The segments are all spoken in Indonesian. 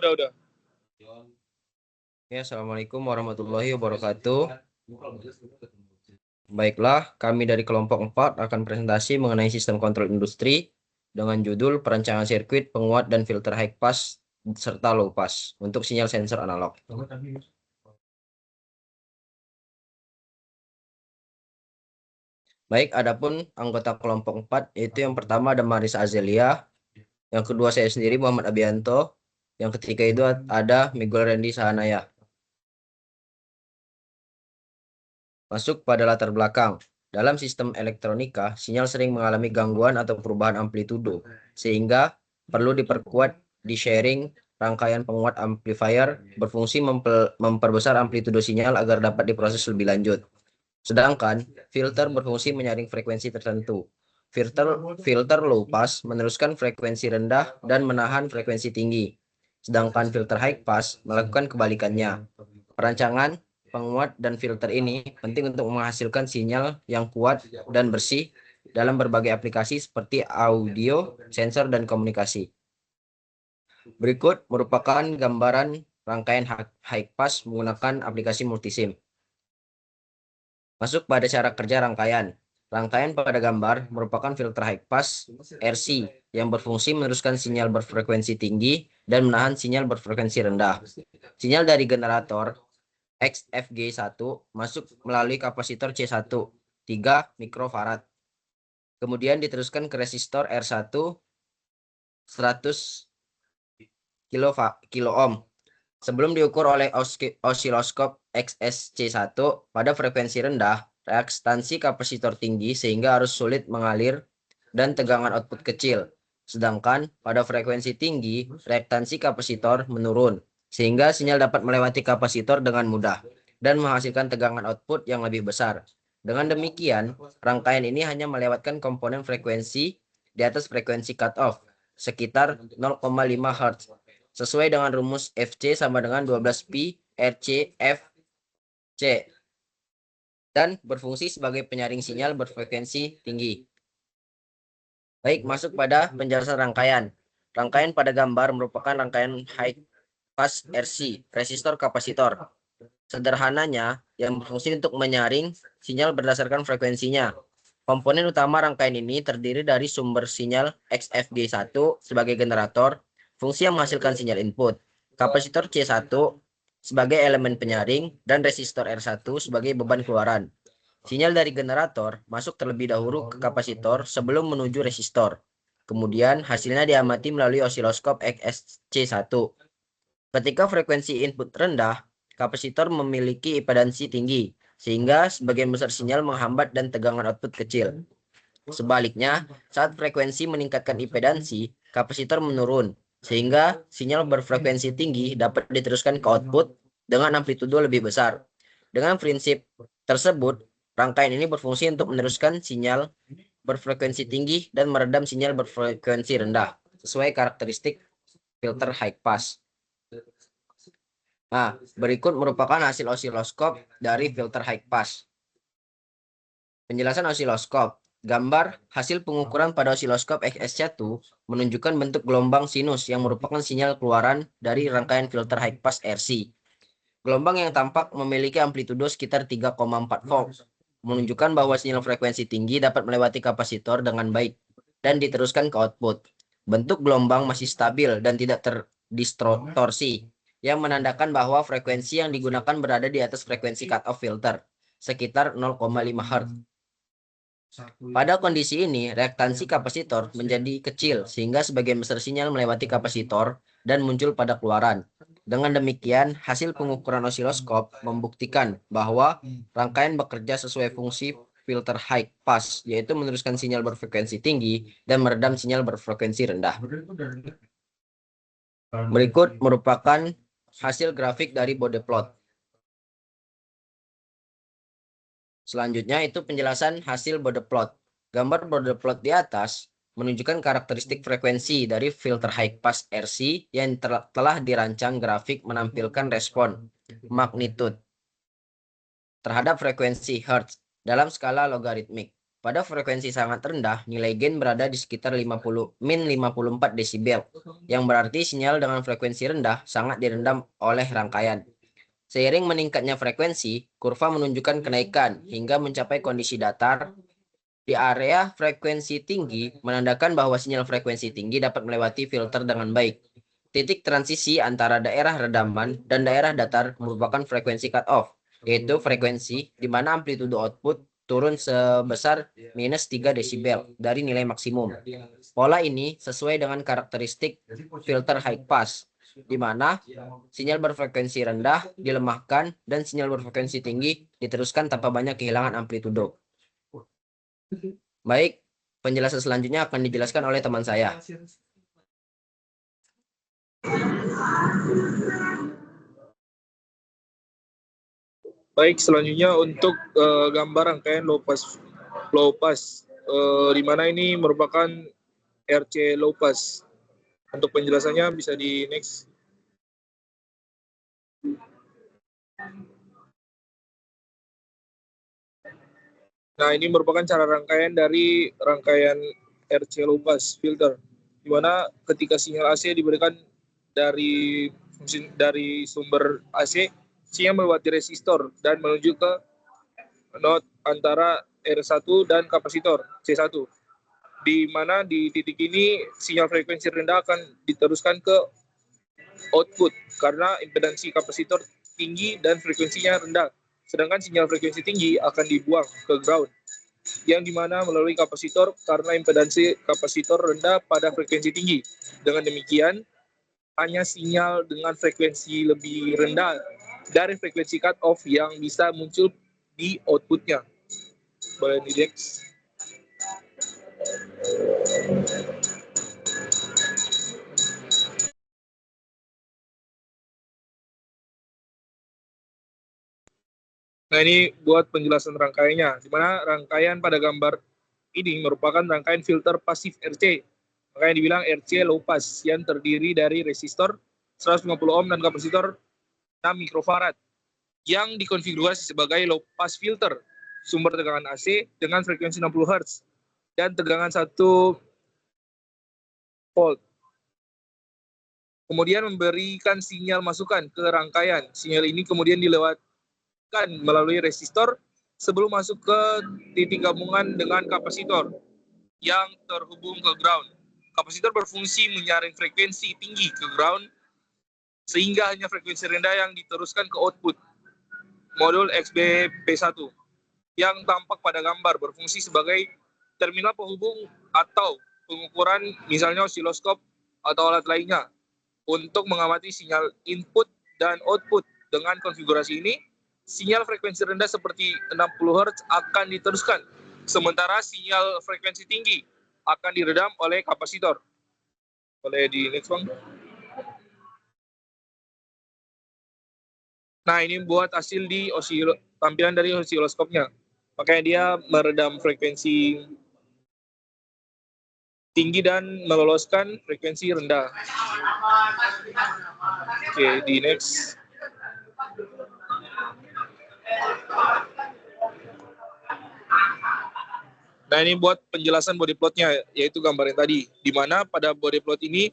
Udah. Ya, Assalamualaikum warahmatullahi wabarakatuh. Baiklah, kami dari kelompok 4 akan presentasi mengenai sistem kontrol industri dengan judul perancangan sirkuit, penguat, dan filter high pass serta low pass untuk sinyal sensor analog. Baik, adapun anggota kelompok 4 yaitu yang pertama ada Marisa Azelia, yang kedua saya sendiri Muhammad Abianto, yang ketiga itu ada Miguel Randy Sahanaya. Masuk pada latar belakang. Dalam sistem elektronika, sinyal sering mengalami gangguan atau perubahan amplitudo, sehingga perlu diperkuat di sharing rangkaian penguat amplifier berfungsi memperbesar amplitudo sinyal agar dapat diproses lebih lanjut. Sedangkan filter berfungsi menyaring frekuensi tertentu. Filter low pass meneruskan frekuensi rendah dan menahan frekuensi tinggi. Sedangkan filter high pass melakukan kebalikannya. Perancangan penguat dan filter ini penting untuk menghasilkan sinyal yang kuat dan bersih dalam berbagai aplikasi seperti audio, sensor, dan komunikasi. Berikut merupakan gambaran rangkaian high pass menggunakan aplikasi multisim. Masuk pada cara kerja rangkaian. Rangkaian pada gambar merupakan filter high pass RC yang berfungsi meneruskan sinyal berfrekuensi tinggi dan menahan sinyal berfrekuensi rendah. Sinyal dari generator XFG1 masuk melalui kapasitor C1 3 mikrofarad. Kemudian diteruskan ke resistor R1 100 kilo ohm. Sebelum diukur oleh osiloskop XSC1 pada frekuensi rendah, reaktansi kapasitor tinggi sehingga arus sulit mengalir dan tegangan output kecil. Sedangkan pada frekuensi tinggi, reaktansi kapasitor menurun sehingga sinyal dapat melewati kapasitor dengan mudah dan menghasilkan tegangan output yang lebih besar. Dengan demikian, rangkaian ini hanya melewatkan komponen frekuensi di atas frekuensi cutoff sekitar 0,5 Hz sesuai dengan rumus FC sama dengan 12 pi RC FC dan berfungsi sebagai penyaring sinyal berfrekuensi tinggi. Baik, masuk pada penjelasan rangkaian. Rangkaian pada gambar merupakan rangkaian high pass RC, resistor kapasitor. Sederhananya, yang berfungsi untuk menyaring sinyal berdasarkan frekuensinya. Komponen utama rangkaian ini terdiri dari sumber sinyal XFG1 sebagai generator, fungsi yang menghasilkan sinyal input, kapasitor C1 sebagai elemen penyaring, dan resistor R1 sebagai beban keluaran. Sinyal dari generator masuk terlebih dahulu ke kapasitor sebelum menuju resistor. Kemudian hasilnya diamati melalui osiloskop XSC1. Ketika frekuensi input rendah, kapasitor memiliki impedansi tinggi, sehingga sebagian besar sinyal menghambat dan tegangan output kecil. Sebaliknya, saat frekuensi meningkatkan impedansi, kapasitor menurun, sehingga sinyal berfrekuensi tinggi dapat diteruskan ke output dengan amplitudo lebih besar. Dengan prinsip tersebut, rangkaian ini berfungsi untuk meneruskan sinyal berfrekuensi tinggi dan meredam sinyal berfrekuensi rendah, sesuai karakteristik filter high pass. Nah, berikut merupakan hasil osiloskop dari filter high pass. Penjelasan osiloskop. Gambar hasil pengukuran pada osiloskop XS1 menunjukkan bentuk gelombang sinus yang merupakan sinyal keluaran dari rangkaian filter high pass RC. Gelombang yang tampak memiliki amplitudo sekitar 3,4 volt, menunjukkan bahwa sinyal frekuensi tinggi dapat melewati kapasitor dengan baik dan diteruskan ke output. Bentuk gelombang masih stabil dan tidak terdistorsi, yang menandakan bahwa frekuensi yang digunakan berada di atas frekuensi cutoff filter, sekitar 0,5 Hz. Pada kondisi ini, reaktansi kapasitor menjadi kecil sehingga sebagian besar sinyal melewati kapasitor dan muncul pada keluaran. Dengan demikian, hasil pengukuran osiloskop membuktikan bahwa rangkaian bekerja sesuai fungsi filter high pass, yaitu meneruskan sinyal berfrekuensi tinggi dan meredam sinyal berfrekuensi rendah. Berikut merupakan hasil grafik dari bode plot. Selanjutnya itu penjelasan hasil bode plot. Gambar bode plot di atas menunjukkan karakteristik frekuensi dari filter high pass RC yang telah dirancang grafik menampilkan respon magnitude terhadap frekuensi Hertz dalam skala logaritmik. Pada frekuensi sangat rendah, nilai gain berada di sekitar 54 desibel, yang berarti sinyal dengan frekuensi rendah sangat direndam oleh rangkaian. Seiring meningkatnya frekuensi, kurva menunjukkan kenaikan hingga mencapai kondisi datar. Di area frekuensi tinggi, menandakan bahwa sinyal frekuensi tinggi dapat melewati filter dengan baik. Titik transisi antara daerah redaman dan daerah datar merupakan frekuensi cut-off, yaitu frekuensi di mana amplitudo output turun sebesar minus 3 desibel dari nilai maksimum. Pola ini sesuai dengan karakteristik filter high pass, di mana sinyal berfrekuensi rendah dilemahkan dan sinyal berfrekuensi tinggi diteruskan tanpa banyak kehilangan amplitudo. Baik, penjelasan selanjutnya akan dijelaskan oleh teman saya. Baik, selanjutnya untuk gambar rangkaian low pass di mana ini merupakan RC low pass. Untuk penjelasannya bisa di next. Nah, ini merupakan cara rangkaian dari rangkaian RC low pass filter, di mana ketika sinyal AC diberikan dari sumber AC, sinyal melewati resistor dan menuju ke node antara R1 dan kapasitor C1, di mana di titik ini sinyal frekuensi rendah akan diteruskan ke output karena impedansi kapasitor tinggi dan frekuensinya rendah, sedangkan sinyal frekuensi tinggi akan dibuang ke ground, yang dimana melalui kapasitor karena impedansi kapasitor rendah pada frekuensi tinggi. Dengan demikian, hanya sinyal dengan frekuensi lebih rendah dari frekuensi cut off yang bisa muncul di outputnya. Boleh di next. Nah, ini buat penjelasan rangkaiannya, di mana rangkaian pada gambar ini merupakan rangkaian filter pasif RC. Makanya dibilang RC low pass yang terdiri dari resistor 150 ohm dan kapasitor 6 mikrofarad yang dikonfigurasi sebagai low pass filter, sumber tegangan AC dengan frekuensi 60 Hz dan tegangan 1 volt. Kemudian memberikan sinyal masukan ke rangkaian. Sinyal ini kemudian dilewatkan melalui resistor sebelum masuk ke titik gabungan dengan kapasitor yang terhubung ke ground. Kapasitor berfungsi menyaring frekuensi tinggi ke ground sehingga hanya frekuensi rendah yang diteruskan ke output modul XBP1 yang tampak pada gambar, berfungsi sebagai terminal penghubung atau pengukuran, misalnya osiloskop atau alat lainnya, untuk mengamati sinyal input dan output. Dengan konfigurasi ini, sinyal frekuensi rendah seperti 60 Hz akan diteruskan, sementara sinyal frekuensi tinggi akan diredam oleh kapasitor. Boleh di next, Bang. Nah, ini buat hasil di tampilan dari osiloskopnya. Makanya dia meredam frekuensi tinggi dan meloloskan frekuensi rendah. Oke, di next. Nah, ini buat penjelasan body plotnya, yaitu gambar yang tadi, di mana pada body plot ini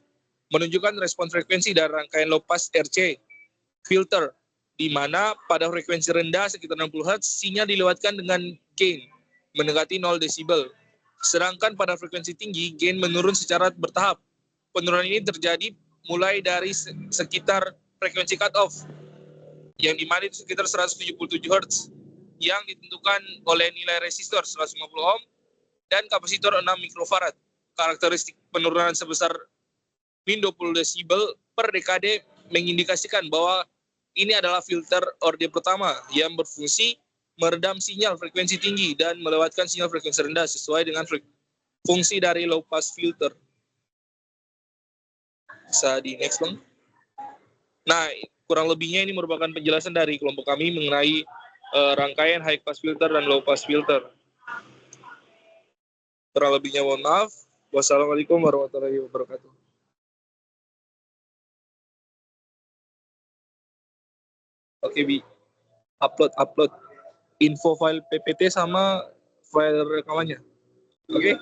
menunjukkan respon frekuensi dari rangkaian low pass RC filter, di mana pada frekuensi rendah sekitar 60 Hz, sinyal dilewatkan dengan gain mendekati 0 desibel. Sedangkan pada frekuensi tinggi, gain menurun secara bertahap. Penurunan ini terjadi mulai dari sekitar frekuensi cut-off, yang dimana itu sekitar 177 Hz, yang ditentukan oleh nilai resistor 150 ohm dan kapasitor 6 mikrofarad. Karakteristik penurunan sebesar min 20 desibel per dekade mengindikasikan bahwa ini adalah filter orde pertama yang berfungsi meredam sinyal frekuensi tinggi dan melewatkan sinyal frekuensi rendah sesuai dengan fungsi dari low pass filter. Bisa di next, Bang. Nah, kurang lebihnya ini merupakan penjelasan dari kelompok kami mengenai rangkaian high pass filter dan low pass filter. Kurang lebihnya mohon maaf. Wassalamualaikum warahmatullahi wabarakatuh. Oke, Bi. Upload info file PPT sama file rekamannya. Oke.